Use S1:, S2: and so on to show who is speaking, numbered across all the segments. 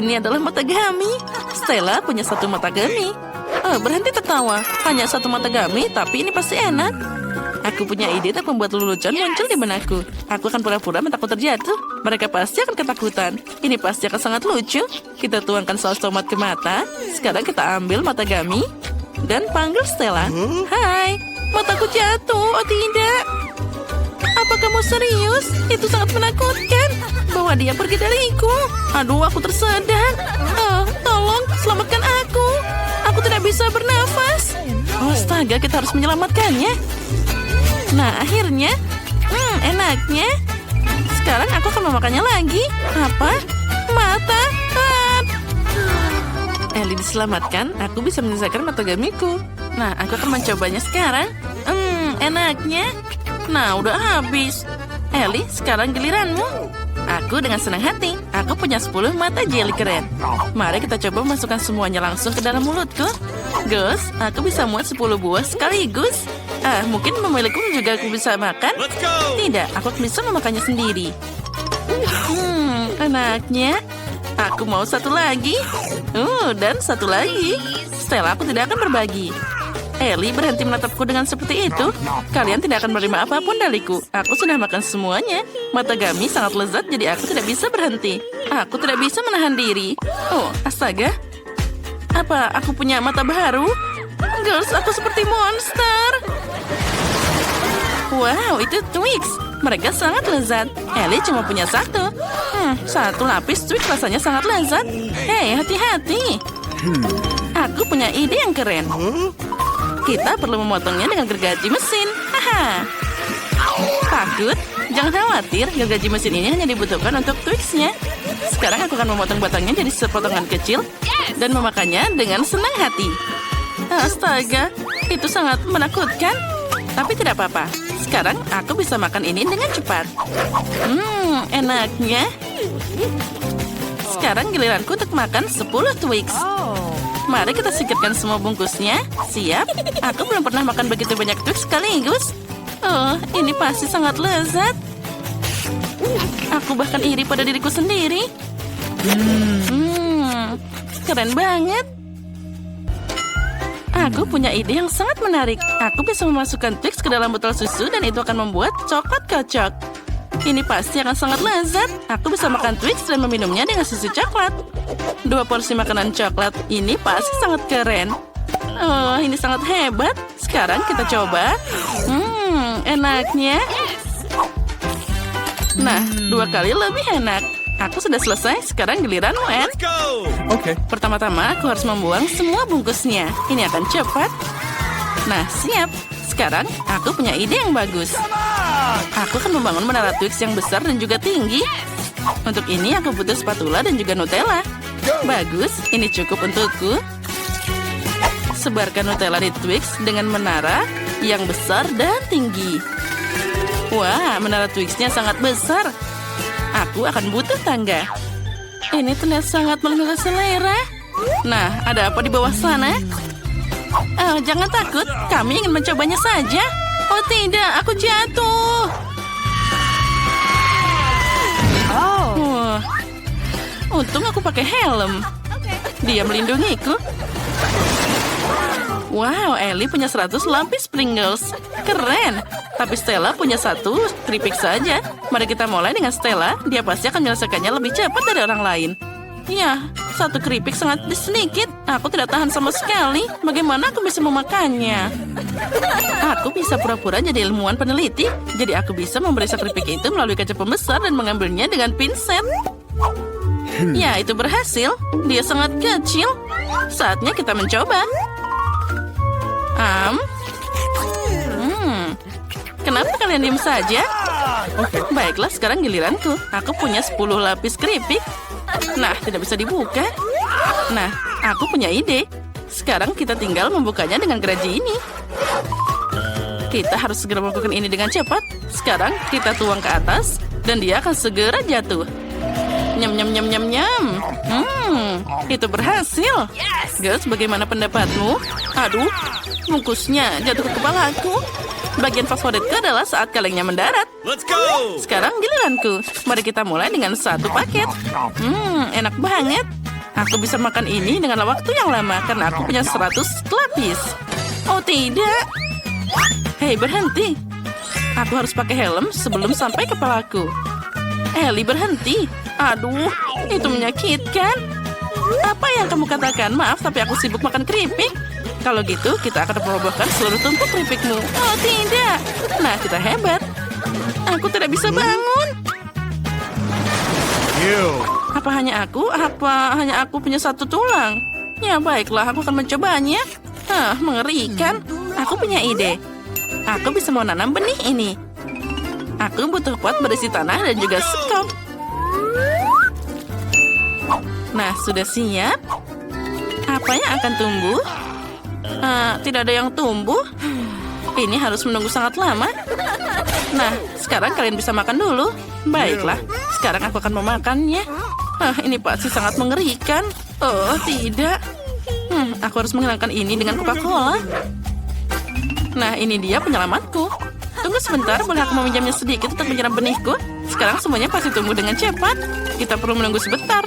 S1: Ini adalah matagami. Stella punya satu matagami. Oh, berhenti tertawa. Hanya satu matagami, tapi ini pasti enak. Aku punya ide untuk membuat lelucon muncul di benakku. Aku akan pura-pura takut terjatuh. Mereka pasti akan ketakutan. Ini pasti akan sangat lucu. Kita tuangkan saus tomat ke mata. Sekarang kita ambil matagami dan panggil Stella. Hai, mataku jatuh. Oh tidak. Apa kamu serius? Itu sangat menakutkan. Bawa dia pergi dariku. Aduh, aku tersedak. Oh, tolong, selamatkan aku. Aku tidak bisa bernafas. Oh, astaga, kita harus menyelamatkannya. Nah, akhirnya. Enaknya. Sekarang aku akan memakannya lagi. Apa? Mata. Ellie diselamatkan, aku bisa menyelesaikan matagamiku. Nah, aku akan mencobanya sekarang. Enaknya. Nah, udah habis. Ellie, sekarang giliranmu. Aku dengan senang hati. Aku punya 10 mata jelly keren. Mari kita coba masukkan semuanya langsung ke dalam mulutku. Gus, aku bisa muat 10 buah sekaligus. Mungkin memilihku juga aku bisa makan. Tidak, aku bisa memakannya sendiri. Enaknya. Aku mau satu lagi. Dan satu lagi. Stella, aku tidak akan berbagi. Ellie berhenti menatapku dengan seperti itu. Kalian tidak akan menerima apapun dariku. Aku sudah makan semuanya. Matagami sangat lezat, jadi aku tidak bisa berhenti. Aku tidak bisa menahan diri. Oh, astaga. Apa aku punya mata baru? Girls, aku seperti monster. Wow, itu Twix. Mereka sangat lezat. Ellie cuma punya satu. Satu lapis Twix rasanya sangat lezat. Hei, hati-hati. Aku punya ide yang keren. Kita perlu memotongnya dengan gergaji mesin. Haha. Takut? Jangan khawatir, gergaji mesin ini hanya dibutuhkan untuk Twix-nya. Sekarang aku akan memotong batangnya jadi sepotongan kecil dan memakannya dengan senang hati. Astaga, itu sangat menakutkan. Tapi tidak apa-apa. Sekarang aku bisa makan ini dengan cepat. Enaknya. Sekarang giliranku untuk makan 10 Twix. Mari kita singkirkan semua bungkusnya. Siap? Aku belum pernah makan begitu banyak Twix sekaligus. Oh, ini pasti sangat lezat. Aku bahkan iri pada diriku sendiri. Keren banget. Aku punya ide yang sangat menarik. Aku bisa memasukkan Twix ke dalam botol susu dan itu akan membuat coklat kocok. Ini pasti akan sangat lezat. Aku bisa makan Twix dan meminumnya dengan susu coklat. 2 porsi makanan coklat ini pasti sangat keren. Oh, ini sangat hebat. Sekarang kita coba. Enaknya. Nah, 2 kali lebih enak. Aku sudah selesai. Sekarang giliranmu, Anne.
S2: Oke.
S1: Pertama-tama aku harus membuang semua bungkusnya. Ini akan cepat. Nah, siap. Sekarang aku punya ide yang bagus. Aku akan membangun menara Twix yang besar dan juga tinggi. Untuk ini aku butuh spatula dan juga Nutella. Bagus, ini cukup untukku. Sebarkan Nutella di Twix dengan menara yang besar dan tinggi. Wah, menara Twix-nya sangat besar. Aku akan butuh tangga. Ini terlihat sangat menggugah selera. Nah, ada apa di bawah sana? Oh, jangan takut. Kami ingin mencobanya saja. Oh tidak, aku jatuh. Untung aku pakai helm. Dia melindungiku. Wow, Ellie punya 100 lapis Pringles. Keren. Tapi Stella punya 1 keripik saja. Mari kita mulai dengan Stella. Dia pasti akan menyelesaikannya lebih cepat dari orang lain. Ya, 1 keripik sangat sedikit. Aku tidak tahan sama sekali. Bagaimana aku bisa memakannya? Aku bisa pura-pura jadi ilmuwan peneliti. Jadi aku bisa memeriksa keripik itu melalui kaca pembesar dan mengambilnya dengan pinset. Ya, itu berhasil. Dia sangat kecil. Saatnya kita mencoba. Kenapa kalian diam saja? Baiklah, sekarang giliranku. Aku punya 10 lapis keripik. Nah, tidak bisa dibuka. Nah, aku punya ide. Sekarang kita tinggal membukanya dengan gergaji ini. Kita harus segera melakukan ini dengan cepat. Sekarang kita tuang ke atas dan dia akan segera jatuh. Nyam nyam nyam nyam nyam. Itu berhasil. Girls, bagaimana pendapatmu? Aduh, bungkusnya jatuh ke kepalaku. Bagian favoritku adalah saat kalengnya mendarat.
S2: Let's go!
S1: Sekarang giliranku. Mari kita mulai dengan 1 paket. Enak banget. Aku bisa makan ini dengan waktu yang lama karena aku punya 100 lapis. Oh tidak. Hei, berhenti. Aku harus pakai helm sebelum sampai kepalaku. Ellie, berhenti. Aduh, itu menyakitkan. Apa yang kamu katakan? Maaf, tapi aku sibuk makan keripik. Kalau gitu, kita akan merobohkan seluruh tumpuk keripikmu. Oh tidak. Nah, kita hebat. Aku tidak bisa bangun. Apa hanya aku? Apa hanya aku punya 1 tulang? Ya baiklah, aku akan mencobanya. Mengerikan. Aku punya ide. Aku bisa menanam benih ini. Aku butuh pot berisi tanah dan juga sekop. Nah, sudah siap. Apa yang akan tumbuh? Tidak ada yang tumbuh. Ini harus menunggu sangat lama. Nah, sekarang kalian bisa makan dulu. Baiklah, sekarang aku akan memakannya. Ini pasti sangat mengerikan. Oh, tidak. Aku harus menghilangkan ini dengan Coca-Cola. Nah, ini dia penyelamatku. Tunggu sebentar, boleh aku meminjamnya sedikit untuk menyiram benihku? Sekarang semuanya pasti tumbuh dengan cepat. Kita perlu menunggu sebentar.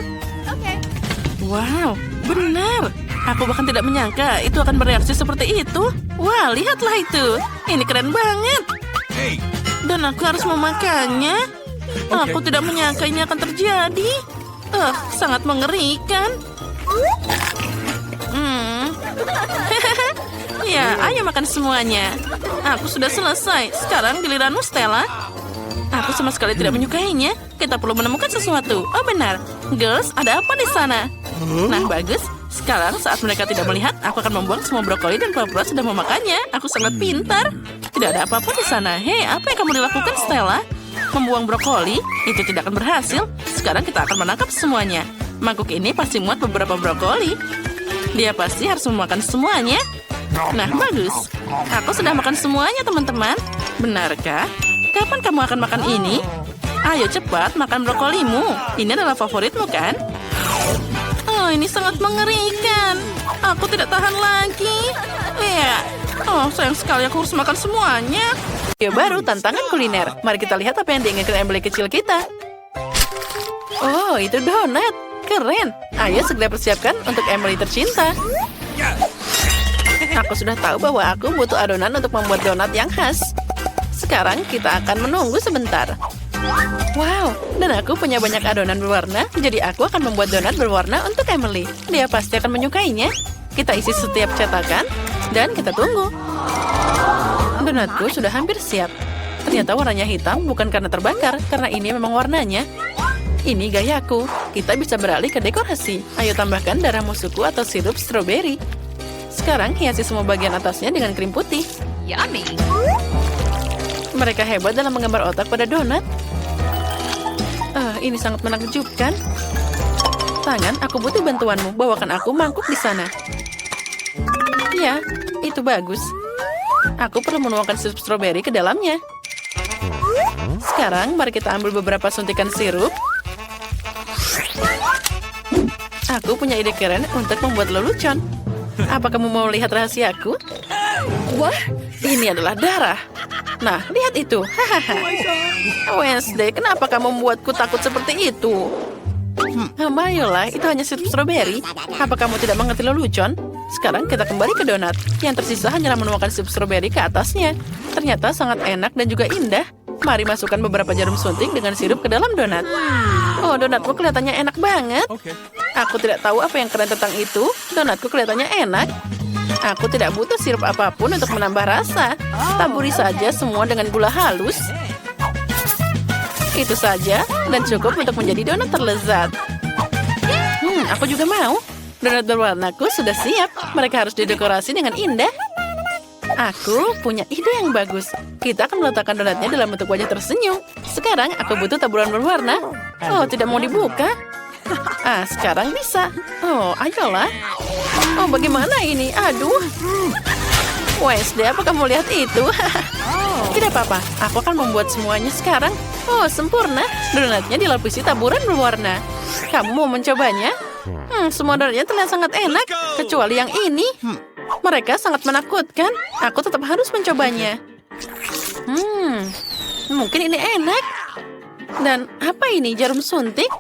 S1: Wow, benar. Aku bahkan tidak menyangka itu akan bereaksi seperti itu. Wah, lihatlah itu. Ini keren banget. Dan aku harus memakannya. Aku tidak menyangka ini akan terjadi. Sangat mengerikan. Ya, ayo makan semuanya. Aku sudah selesai. Sekarang giliranmu, Stella. Aku sama sekali tidak menyukainya. Kita perlu menemukan sesuatu. Oh benar. Girls, ada apa di sana? Nah, bagus. Sekarang saat mereka tidak melihat, aku akan membuang semua brokoli dan pura-pura sudah memakannya. Aku sangat pintar. Tidak ada apa-apa di sana. Hei, apa yang kamu lakukan, Stella? Membuang brokoli? Itu tidak akan berhasil. Sekarang kita akan menangkap semuanya. Mangkuk ini pasti muat beberapa brokoli. Dia pasti harus memakan semuanya. Nah, bagus. Aku sudah makan semuanya, teman-teman. Benarkah? Kapan kamu akan makan ini? Ayo cepat makan brokolimu. Ini adalah favoritmu, kan? Oh, ini sangat mengerikan. Aku tidak tahan lagi. Ya. Oh, sayang sekali aku harus makan semuanya. Video baru, tantangan kuliner. Mari kita lihat apa yang diinginkan Emily kecil kita. Oh, itu donat. Keren. Ayo segera persiapkan untuk Emily tercinta. Aku sudah tahu bahwa aku butuh adonan untuk membuat donat yang khas. Sekarang kita akan menunggu sebentar. Wow, dan aku punya banyak adonan berwarna, jadi aku akan membuat donat berwarna untuk Emily. Dia pasti akan menyukainya. Kita isi setiap cetakan, dan kita tunggu. Donatku sudah hampir siap. Ternyata warnanya hitam bukan karena terbakar, karena ini memang warnanya. Ini gayaku. Kita bisa beralih ke dekorasi. Ayo tambahkan darah musuhku atau sirup stroberi. Sekarang hiasi semua bagian atasnya dengan krim putih.
S2: Yummy.
S1: Mereka hebat dalam menggambar otak pada donat. Ini sangat menakjubkan. Tangan, aku butuh bantuanmu. Bawakan aku mangkuk di sana. Ya, itu bagus. Aku perlu menuangkan sirup stroberi ke dalamnya. Sekarang, mari kita ambil beberapa suntikan sirup. Aku punya ide keren untuk membuat lelucon. Apa kamu mau lihat rahasiaku? Wah, ini adalah darah. Nah, lihat itu. Hahaha. Wednesday, kenapa kamu membuatku takut seperti itu? Ayolah, itu hanya sirup stroberi. Apa kamu tidak mengerti lelucon? Sekarang kita kembali ke donat. Yang tersisa hanyalah menuangkan sirup stroberi ke atasnya. Ternyata sangat enak dan juga indah. Mari masukkan beberapa jarum suntik dengan sirup ke dalam donat. Oh, donatku kelihatannya enak banget. Aku tidak tahu apa yang keren tentang itu. Donatku kelihatannya enak. Aku tidak butuh sirup apapun untuk menambah rasa. Taburi saja semua dengan gula halus. Itu saja, dan cukup untuk menjadi donat terlezat. Aku juga mau. Donat berwarnaku sudah siap. Mereka harus didekorasi dengan indah. Aku punya ide yang bagus. Kita akan meletakkan donatnya dalam bentuk wajah tersenyum. Sekarang aku butuh taburan berwarna. Oh, tidak mau dibuka. Sekarang bisa. Oh, ayolah. Oh, bagaimana ini? Aduh. Wednesday, apa kamu lihat itu? Tidak apa-apa. Aku akan membuat semuanya sekarang. Oh, sempurna. Donatnya dilapisi taburan berwarna. Kamu mau mencobanya? Semua donatnya terlihat sangat enak. Kecuali yang ini. Mereka sangat menakutkan. Aku tetap harus mencobanya. Mungkin ini enak. Dan apa ini? Jarum suntik?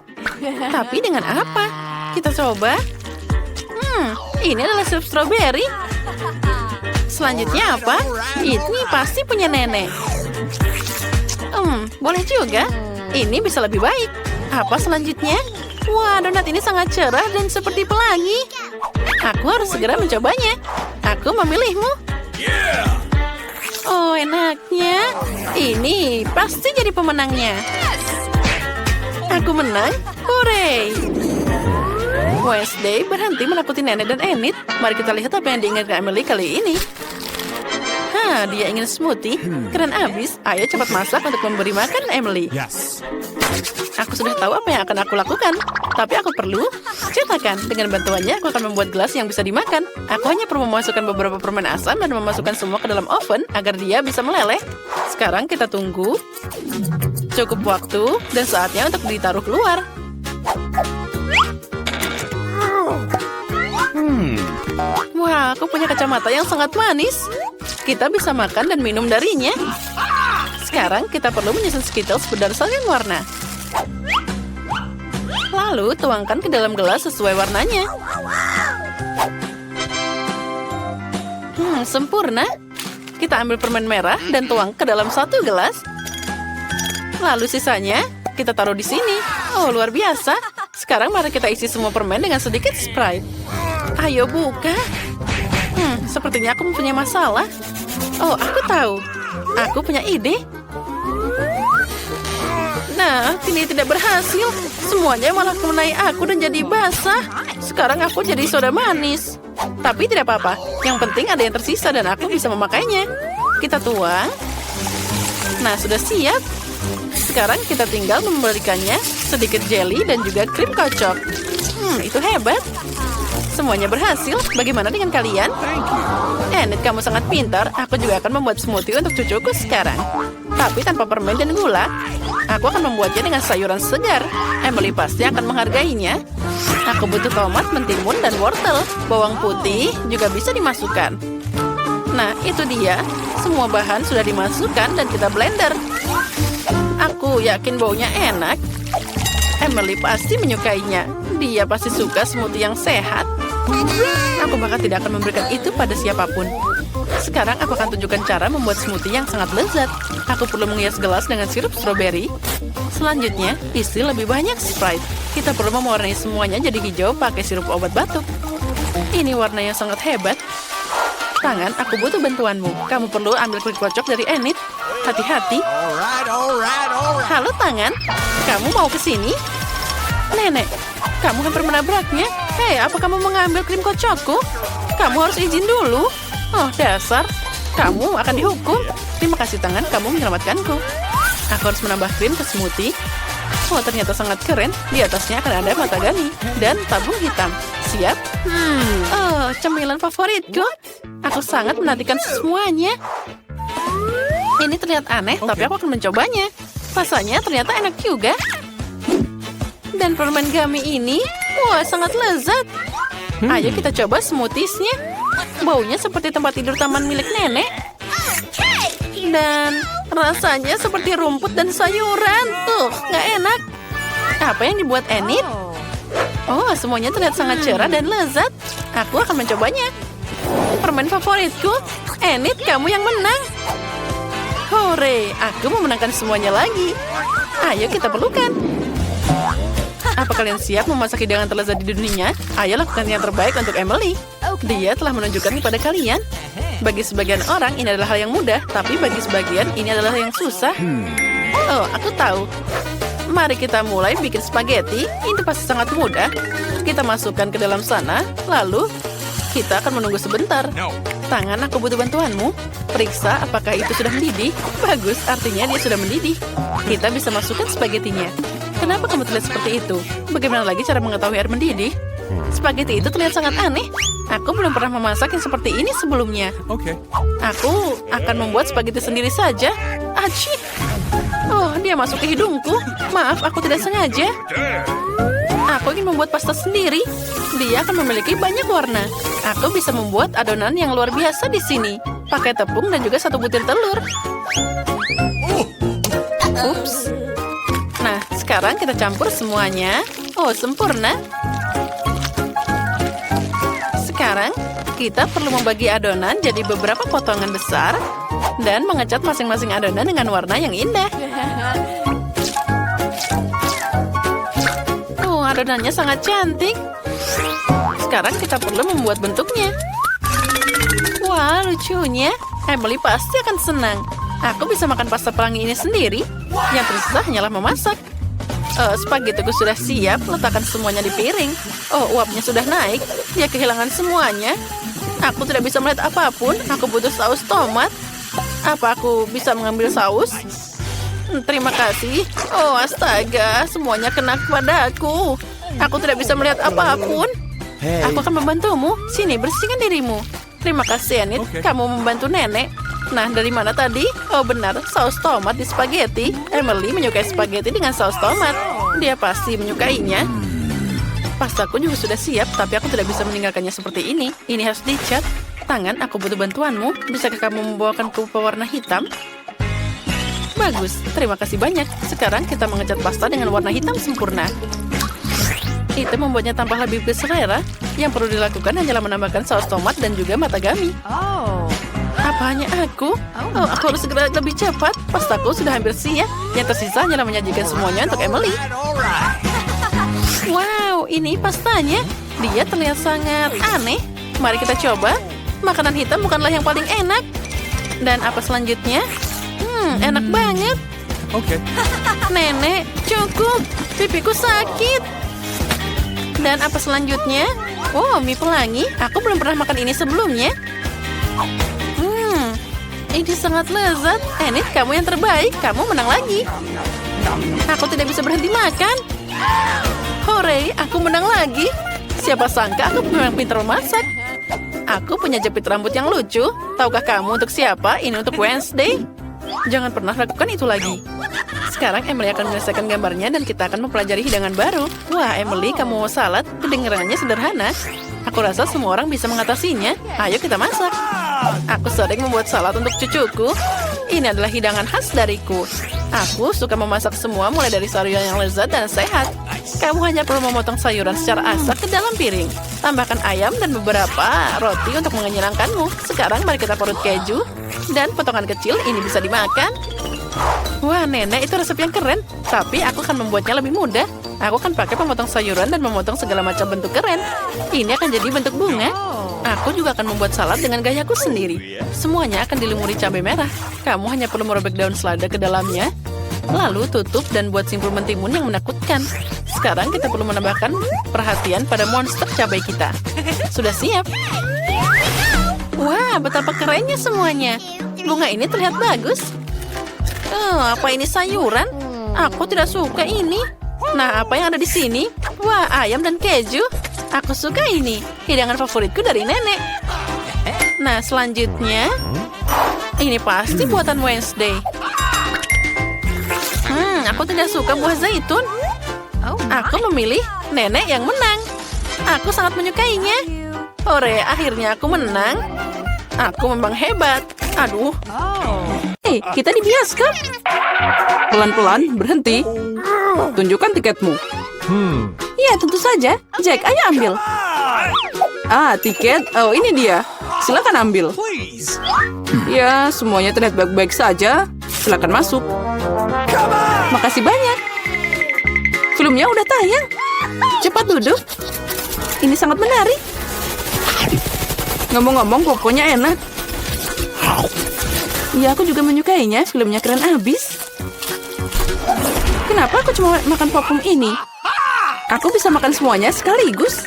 S1: Tapi dengan apa? Kita coba. Ini adalah sirup stroberi. Selanjutnya apa? Ini pasti punya nenek. Boleh juga. Ini bisa lebih baik. Apa selanjutnya? Wah, donat ini sangat cerah dan seperti pelangi. Aku harus segera mencobanya. Aku memilihmu. Oh, enaknya. Ini pasti jadi pemenangnya. Aku menang. Hooray! Wednesday berhenti menakuti nenek dan Enid. Mari kita lihat apa yang diinginkan Emily kali ini. Dia ingin smoothie. Keren abis. Ayo cepat masak untuk memberi makan Emily. Aku sudah tahu apa yang akan aku lakukan. Tapi aku perlu cetakan. Dengan bantuannya, aku akan membuat gelas yang bisa dimakan. Aku hanya perlu memasukkan beberapa permen asam dan memasukkan semua ke dalam oven agar dia bisa meleleh. Sekarang kita tunggu. Cukup waktu dan saatnya untuk ditaruh keluar. Wah, aku punya kacamata yang sangat manis. Kita bisa makan dan minum darinya. Sekarang kita perlu menyusun Skittles berdasarkan warna. Lalu tuangkan ke dalam gelas sesuai warnanya. Sempurna. Kita ambil permen merah dan tuang ke dalam satu gelas. Lalu sisanya kita taruh di sini. Oh, luar biasa. Sekarang mari kita isi semua permen dengan sedikit Sprite. Ayo buka. Sepertinya aku mempunyai masalah. Oh, aku tahu. Aku punya ide. Nah, ini tidak berhasil. Semuanya malah mengenai aku dan jadi basah. Sekarang aku jadi soda manis. Tapi tidak apa-apa. Yang penting ada yang tersisa dan aku bisa memakainya. Kita tuang. Nah, sudah siap. Sekarang kita tinggal memberikannya sedikit jelly dan juga krim kocok. Itu hebat. Semuanya berhasil. Bagaimana dengan kalian? Enid, kamu sangat pintar. Aku juga akan membuat smoothie untuk cucuku sekarang. Tapi tanpa permen dan gula. Aku akan membuatnya dengan sayuran segar. Emily pasti akan menghargainya. Aku butuh tomat, mentimun, dan wortel. Bawang putih juga bisa dimasukkan. Nah, itu dia. Semua bahan sudah dimasukkan dan kita blender. Aku yakin baunya enak. Emily pasti menyukainya. Dia pasti suka smoothie yang sehat. Aku bahkan tidak akan memberikan itu pada siapapun. Sekarang aku akan tunjukkan cara membuat smoothie yang sangat lezat. Aku perlu menghias gelas dengan sirup stroberi. Selanjutnya, isi lebih banyak Sprite. Kita perlu mewarnai semuanya jadi hijau pakai sirup obat batuk. Ini warna yang sangat hebat. Tangan, aku butuh bantuanmu. Kamu perlu ambil krim kocok dari Enid. Hati-hati. Halo tangan, kamu mau ke sini? Nenek, kamu hampir menabraknya. Hei, apa kamu mengambil krim kocokku? Kamu harus izin dulu. Oh, dasar. Kamu akan dihukum. Terima kasih tangan, kamu menyelamatkanku. Aku harus menambah krim ke smoothie. Oh, ternyata sangat keren. Di atasnya akan ada matagami dan tabung hitam. Siap? Oh, cemilan favoritku. Aku sangat menantikan semuanya. Ini terlihat aneh, tapi aku akan mencobanya. Rasanya ternyata enak juga. Dan permen gummy ini, wah, sangat lezat. Ayo kita coba smoothiesnya. Baunya seperti tempat tidur taman milik nenek. Dan rasanya seperti rumput dan sayuran. Nggak enak. Apa yang dibuat Enid? Oh, semuanya terlihat sangat cerah dan lezat. Aku akan mencobanya. Permen favoritku. Enid, kamu yang menang. Hore, aku memenangkan semuanya lagi. Ayo kita pelukan. Apa kalian siap memasak hidangan terlezat di dunia? Ayo lakukan yang terbaik untuk Emily. Dia telah menunjukkan kepada kalian. Bagi sebagian orang ini adalah hal yang mudah, tapi bagi sebagian ini adalah yang susah. Oh, aku tahu. Mari kita mulai bikin spaghetti. Itu pasti sangat mudah. Kita masukkan ke dalam sana, lalu kita akan menunggu sebentar. Tangan, aku butuh bantuanmu. Periksa apakah itu sudah mendidih. Bagus, artinya dia sudah mendidih. Kita bisa masukkan spagettinya. Kenapa kamu terlihat seperti itu? Bagaimana lagi cara mengetahui air mendidih? Spaghetti itu terlihat sangat aneh. Aku belum pernah memasak yang seperti ini sebelumnya. Aku akan membuat spaghetti sendiri saja. Aci! Oh, dia masuk ke hidungku. Maaf, aku tidak sengaja. Aku ingin membuat pasta sendiri. Dia akan memiliki banyak warna. Aku bisa membuat adonan yang luar biasa di sini. Pakai tepung dan juga 1 butir telur. Ups. Nah, sekarang kita campur semuanya. Oh, sempurna. Sekarang, kita perlu membagi adonan jadi beberapa potongan besar dan mengecat masing-masing adonan dengan warna yang indah. Adonannya sangat cantik. Sekarang kita perlu membuat bentuknya. Wah, lucunya. Emily pasti akan senang. Aku bisa makan pasta pelangi ini sendiri. Yang tersisa hanyalah memasak. Spaghettiku sudah siap. Letakkan semuanya di piring. Oh, uapnya sudah naik. Dia kehilangan semuanya. Aku tidak bisa melihat apapun. Aku butuh saus tomat. Apa aku bisa mengambil saus? Terima kasih. Oh, astaga. Semuanya kena kepadaku. Aku tidak bisa melihat apapun. Aku akan membantumu. Sini, bersihkan dirimu. Terima kasih, Enid. Kamu membantu nenek. Nah, dari mana tadi? Oh, benar. Saus tomat di spaghetti. Emily menyukai spaghetti dengan saus tomat. Dia pasti menyukainya. Pastaku juga sudah siap, tapi aku tidak bisa meninggalkannya seperti ini. Ini harus dicat. Tangan, aku butuh bantuanmu. Bisakah kamu membawakanku pewarna hitam? Bagus, terima kasih banyak. Sekarang kita mengecat pasta dengan warna hitam sempurna. Itu membuatnya tampak lebih berselera. Yang perlu dilakukan hanyalah menambahkan saus tomat dan juga matagami. Apa hanya aku? Oh, aku harus segera lebih cepat. Pastaku sudah hampir siap. Yang tersisa hanyalah menyajikan semuanya untuk Emily. Wow, ini pastanya. Dia terlihat sangat aneh. Mari kita coba. Makanan hitam bukanlah yang paling enak. Dan apa selanjutnya? Enak banget.
S2: Oke.
S1: Nenek, cukup. Pipiku sakit. Dan apa selanjutnya? Oh, mie pelangi. Aku belum pernah makan ini sebelumnya. Ini sangat lezat. Enid, kamu yang terbaik. Kamu menang lagi. Aku tidak bisa berhenti makan. Hore, aku menang lagi. Siapa sangka aku memang pintar memasak. Aku punya jepit rambut yang lucu. Tahukah kamu untuk siapa? Ini untuk Wednesday. Jangan pernah lakukan itu lagi. Sekarang Emily akan menyelesaikan gambarnya dan kita akan mempelajari hidangan baru. Wah, Emily, kamu mau salad? Kedengarannya sederhana. Aku rasa semua orang bisa mengatasinya. Ayo kita masak. Aku sering membuat salad untuk cucuku. Ini adalah hidangan khas dariku. Aku suka memasak semua mulai dari sayuran yang lezat dan sehat. Kamu hanya perlu memotong sayuran secara asap ke dalam piring. Tambahkan ayam dan beberapa roti untuk mengenyangkanmu. Sekarang mari kita parut keju. Dan potongan kecil ini bisa dimakan. Wah, nenek, itu resep yang keren. Tapi aku akan membuatnya lebih mudah. Aku akan pakai pemotong sayuran dan memotong segala macam bentuk keren. Ini akan jadi bentuk bunga. Aku juga akan membuat salad dengan gayaku sendiri. Semuanya akan dilumuri cabai merah. Kamu hanya perlu merobek daun selada ke dalamnya. Lalu tutup dan buat simpul mentimun yang menakutkan. Sekarang kita perlu menambahkan perhatian pada monster cabai kita. Sudah siap? Wah, betapa kerennya semuanya. Bunga ini terlihat bagus. Apa ini sayuran? Aku tidak suka ini. Nah, apa yang ada di sini? Wah, ayam dan keju. Aku suka ini. Hidangan favoritku dari nenek. Nah, selanjutnya. Ini pasti buatan Wednesday. Aku tidak suka buah zaitun. Aku memilih nenek yang menang. Aku sangat menyukainya. Hore, akhirnya aku menang. Aku memang hebat. Aduh. Hei, kita di bioskop. Pelan-pelan, berhenti. Tunjukkan tiketmu. Ya, tentu saja. Jack, ayo ambil. Tiket. Oh, ini dia. Silakan ambil. Ya, semuanya terlihat baik-baik saja. Silakan masuk. Makasih banyak. Filmnya udah tayang. Cepat duduk. Ini sangat menarik. Ngomong-ngomong, pokoknya enak. Ya, aku juga menyukainya. Filmnya keren abis. Kenapa aku cuma makan popcorn ini? Aku bisa makan semuanya sekaligus.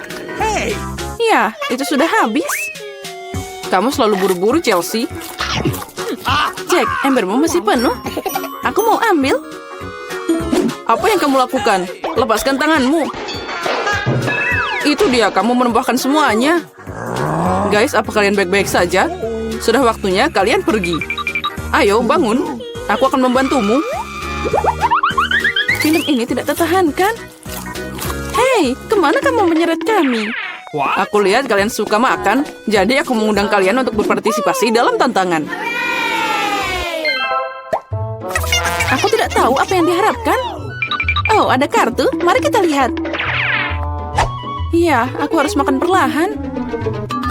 S1: Ya, itu sudah habis. Kamu selalu buru-buru, Chelsea. Jack, embermu masih penuh. Aku mau ambil. Apa yang kamu lakukan? Lepaskan tanganmu. Itu dia, kamu menumpahkan semuanya. Guys, apa kalian baik-baik saja? Sudah waktunya kalian pergi. Ayo, bangun. Aku akan membantumu. Film ini tidak tertahankan. Hei, kemana kamu menyeret kami? Aku lihat kalian suka makan, jadi aku mengundang kalian untuk berpartisipasi dalam tantangan. Aku tidak tahu apa yang diharapkan. Oh, ada kartu. Mari kita lihat. Iya, aku harus makan perlahan.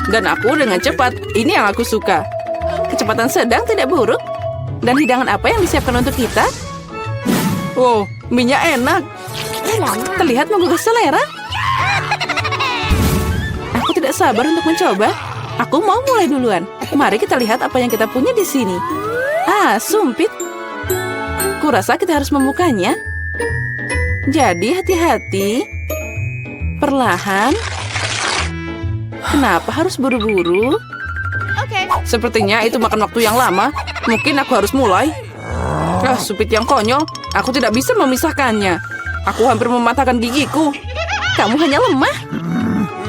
S1: Dan aku dengan cepat. Ini yang aku suka. Kecepatan sedang tidak buruk. Dan hidangan apa yang disiapkan untuk kita? Wow, mie-nya enak. Terlihat menggugah selera. Aku tidak sabar untuk mencoba. Aku mau mulai duluan. Mari kita lihat apa yang kita punya di sini. Sumpit. Kurasa kita harus membukanya. Jadi hati-hati. Perlahan. Kenapa harus buru-buru? Sepertinya itu makan waktu yang lama. Mungkin aku harus mulai. Sumpit yang konyol. Aku tidak bisa memisahkannya. Aku hampir mematahkan gigiku. Kamu hanya lemah.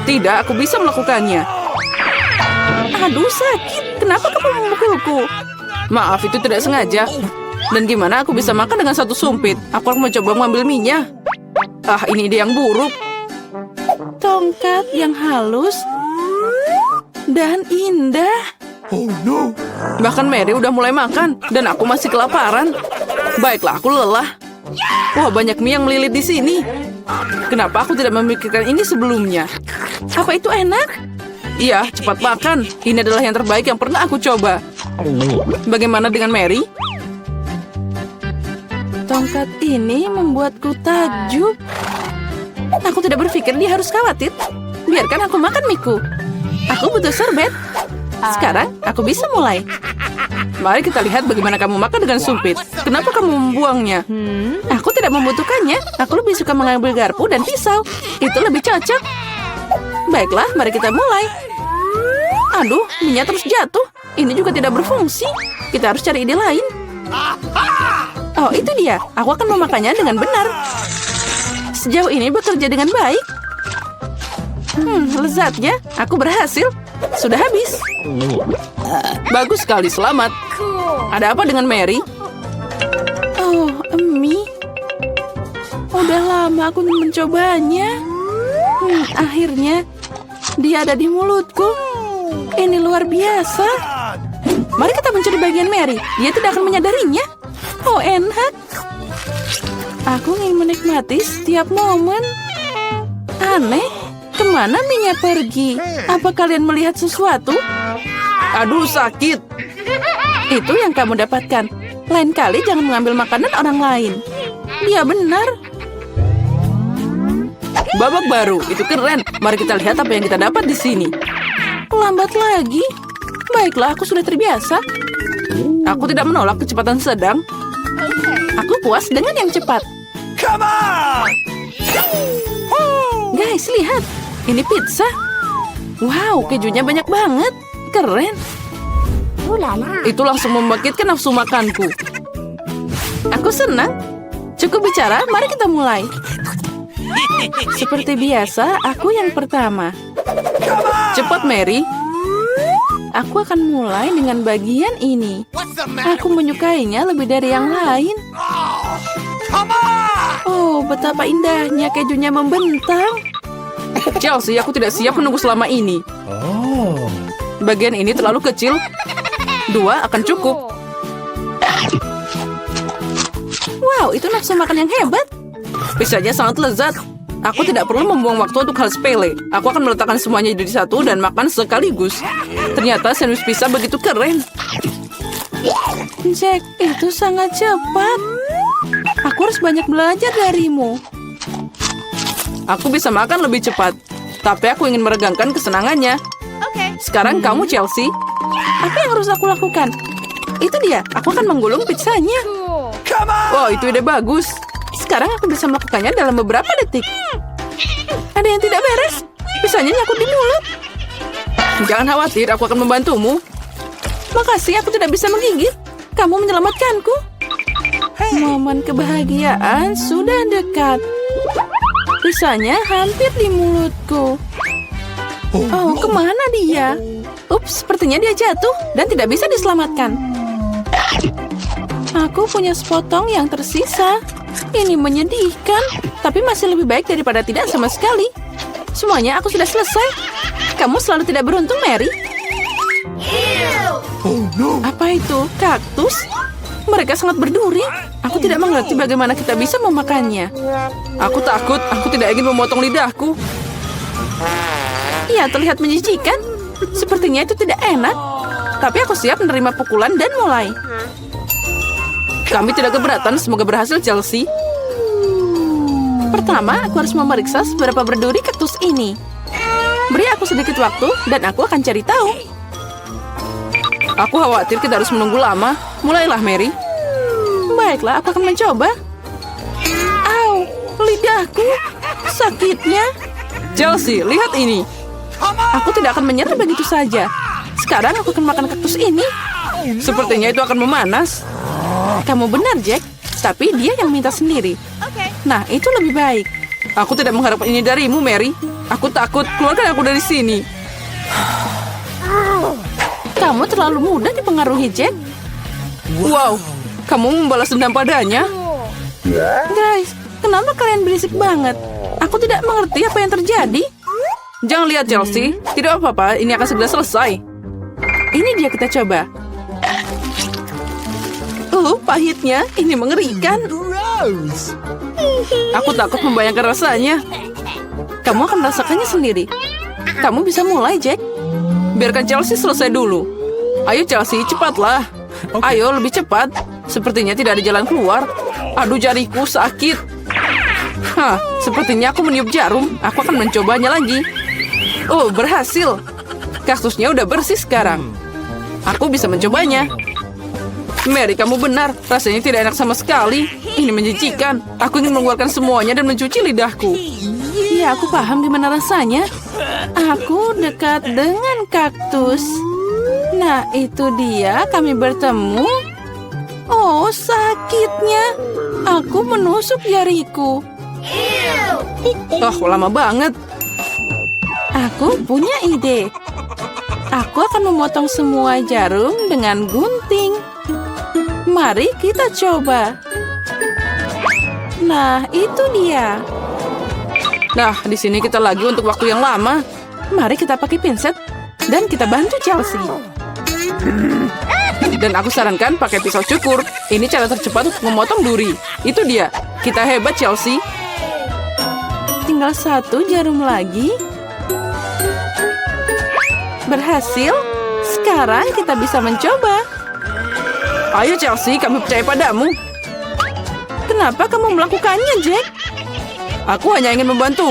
S1: Tidak, aku bisa melakukannya. Aduh, sakit. Kenapa kamu memukulku? Maaf, itu tidak sengaja. Dan gimana aku bisa makan dengan satu sumpit? Aku akan mencoba mengambil mie-nya. Ini ide yang buruk. Tongkat yang halus dan indah. Bahkan Mary udah mulai makan dan aku masih kelaparan. Baiklah, aku lelah. Wah, banyak mie yang melilit di sini. Kenapa aku tidak memikirkan ini sebelumnya? Apa itu enak? Iya, cepat makan. Ini adalah yang terbaik yang pernah aku coba. Bagaimana dengan Mary? Tongkat ini membuatku takjub. Aku tidak berpikir dia harus khawatir. Biarkan aku makan mie-ku. Aku butuh sorbet. Sekarang aku bisa mulai. Mari kita lihat bagaimana kamu makan dengan sumpit. Kenapa kamu membuangnya? Aku tidak membutuhkannya. Aku lebih suka mengambil garpu dan pisau. Itu lebih cocok. Baiklah, mari kita mulai. Aduh, minyak terus jatuh. Ini juga tidak berfungsi. Kita harus cari ide lain. Oh, itu dia. Aku akan memakannya dengan benar. Sejauh ini bekerja dengan baik. Lezatnya. Aku berhasil. Sudah habis. Bagus sekali, selamat. Ada apa dengan Mary? Oh, mie. Udah lama aku ingin mencobanya. Akhirnya, dia ada di mulutku. Ini luar biasa. Mari kita mencari bagian Mary. Dia tidak akan menyadarinya. Oh, enak. Aku ingin menikmati setiap momen. Aneh. Kemana mie-nya pergi? Apa kalian melihat sesuatu? Aduh, sakit. Itu yang kamu dapatkan. Lain kali jangan mengambil makanan orang lain. Dia benar. Babak baru, itu keren. Mari kita lihat apa yang kita dapat di sini. Lambat lagi. Baiklah, aku sudah terbiasa. Aku tidak menolak kecepatan sedang. Aku puas dengan yang cepat. Guys, lihat. Ini pizza. Wow, kejunya banyak banget. Keren. Itu langsung membangkitkan nafsu makanku. Aku senang. Cukup bicara, mari kita mulai. Seperti biasa, aku yang pertama. Cepat, Mary. Aku akan mulai dengan bagian ini. Aku menyukainya lebih dari yang lain. Oh, betapa indahnya kejunya membentang. Chelsea, aku tidak siap menunggu selama ini. Bagian ini terlalu kecil. 2 akan cukup. Wow, itu nafsu makan yang hebat. Pizzanya sangat lezat. Aku tidak perlu membuang waktu untuk hal sepele. Aku akan meletakkan semuanya jadi satu dan makan sekaligus. Ternyata sandwich pizza begitu keren. Jack, itu sangat cepat. Aku harus banyak belajar darimu. Aku bisa makan lebih cepat. Tapi aku ingin meregangkan kesenangannya. Sekarang kamu, Chelsea. Apa yang harus aku lakukan? Itu dia. Aku akan menggulung pizzanya. Wow, itu ide bagus. Sekarang aku bisa melakukannya dalam beberapa detik. Ada yang tidak beres. Pizzanya nyangkut di mulut. Jangan khawatir, aku akan membantumu. Makasih, aku tidak bisa menggigit. Kamu menyelamatkanku. Momen kebahagiaan sudah dekat. Pizzanya hampir di mulutku. Oh, kemana dia? Ups, sepertinya dia jatuh dan tidak bisa diselamatkan. Aku punya sepotong yang tersisa. Ini menyedihkan, tapi masih lebih baik daripada tidak sama sekali. Semuanya aku sudah selesai. Kamu selalu tidak beruntung, Mary. Apa itu? Kaktus? Mereka sangat berduri. Aku tidak mengerti bagaimana kita bisa memakannya. Aku takut, aku tidak ingin memotong lidahku. Iya, terlihat menjijikan. Sepertinya itu tidak enak. Tapi aku siap menerima pukulan dan mulai. Kami tidak keberatan, semoga berhasil Chelsea. Pertama, aku harus memeriksa seberapa berduri kaktus ini. Beri aku sedikit waktu dan aku akan cari tahu. Aku khawatir kita harus menunggu lama. Mulailah, Mary. Baiklah, aku akan mencoba. Au, lidahku. Sakitnya. Chelsea, lihat ini. Aku tidak akan menyerah begitu saja. Sekarang aku akan makan kaktus ini. Sepertinya itu akan memanas. Kamu benar, Jack. Tapi dia yang minta sendiri. Nah, itu lebih baik. Aku tidak mengharapkan ini darimu, Mary. Aku takut. Keluarkan aku dari sini. Kamu terlalu mudah dipengaruhi, Jack. Wow, kamu membalas dendam padanya. Guys, kenapa kalian berisik banget? Aku tidak mengerti apa yang terjadi. Jangan lihat, Chelsea. Tidak apa-apa, ini akan segera selesai. Ini dia, kita coba. Oh, pahitnya. Ini mengerikan. Aku takut membayangkan rasanya. Kamu akan merasakannya sendiri. Kamu bisa mulai, Jack. Biarkan Chelsea selesai dulu. Ayo, Chelsea, cepatlah. Ayo, lebih cepat. Sepertinya tidak ada jalan keluar. Aduh, jariku sakit. Hah, sepertinya aku meniup jarum. Aku akan mencobanya lagi. Oh, berhasil. Kaktusnya udah bersih sekarang. Aku bisa mencobanya. Mary, kamu benar. Rasanya tidak enak sama sekali. Ini menjijikan. Aku ingin mengeluarkan semuanya dan mencuci lidahku. Iya, aku paham gimana rasanya. Aku dekat dengan kaktus. Nah, itu dia. Kami bertemu. Oh, sakitnya. Aku menusuk jariku. Oh, lama banget. Aku punya ide. Aku akan memotong semua jarum dengan gunting. Mari kita coba. Nah, itu dia. Nah, di sini kita lagi untuk waktu yang lama. Mari kita pakai pinset dan kita bantu Chelsea. Dan aku sarankan pakai pisau cukur. Ini cara tercepat untuk memotong duri. Itu dia. Kita hebat, Chelsea. Tinggal satu jarum lagi. Berhasil. Sekarang kita bisa mencoba. Ayo, Chelsea, kami percaya padamu. Kenapa kamu melakukannya, Jack? Aku hanya ingin membantu.